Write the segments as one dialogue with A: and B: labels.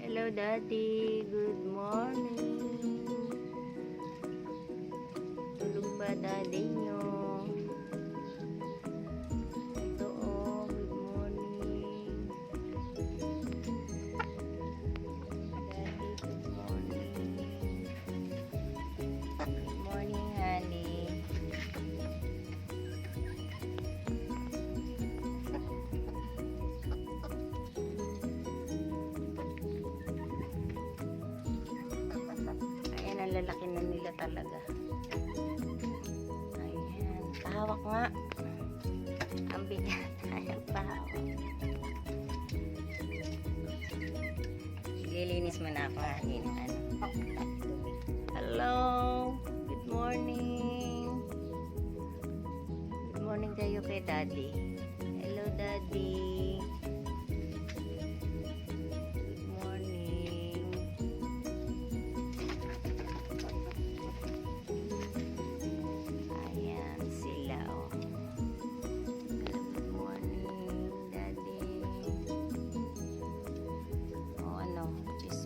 A: Hello, Daddy. Good morning. Tulog ba, Daddy nyo? Ito, oh. Good morning. Daddy, good morning. Good morning, honey. Ang lalaki na nila talaga. Ayan. Pahawak nga. Ang bigat. Ayan, pahawak. Lilinis mo na ako. Hello. Good morning. Good morning kayo kay Daddy. Hello, Daddy.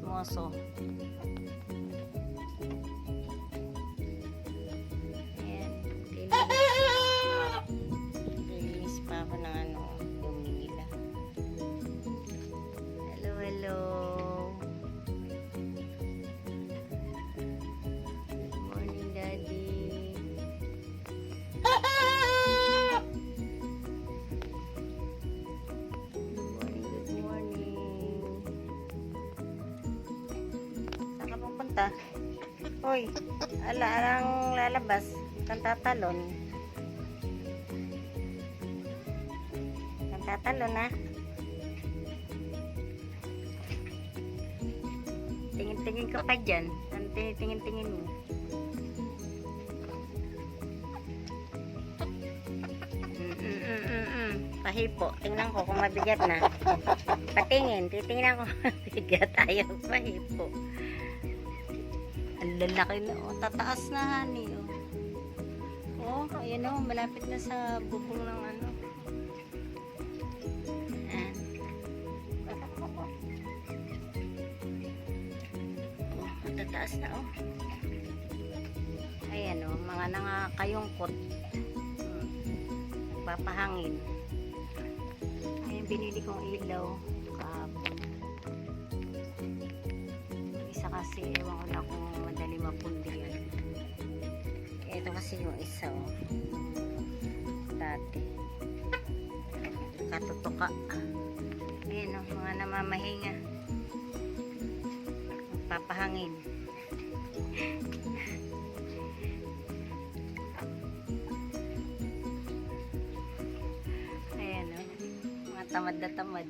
A: Moso. Ayan. Lilinis pa ako ng dumi nila. Hello, hello. Good morning, Daddy. Hoy, alang lalabas, kantatalon. Kantatalon na. Tingin-tingin ka pa dyan. Tingin-tingin mo. Pahipo. Tingnan ko kung mabigat na. Patingin. Titingnan ko mabigat. Ayaw pahipo. Ang lalaki na, oh. Tataas na, honey, oh. Oh, ayan, oh. Malapit na sa bubong ng Ayan. Oh, tataas na, oh. Ayan, oh. Mga nangakayungkot. Papahangin. Ayan, binili kong ilaw. Kahapon. Isa kasi, ewan ko na kung madali mapundi yun. Ito kasi yung isa, oh. Dati. Katutuka. Ayan, oh, mga namamahinga. Papahangin. Ayan, oh. Mga tamad na tamad.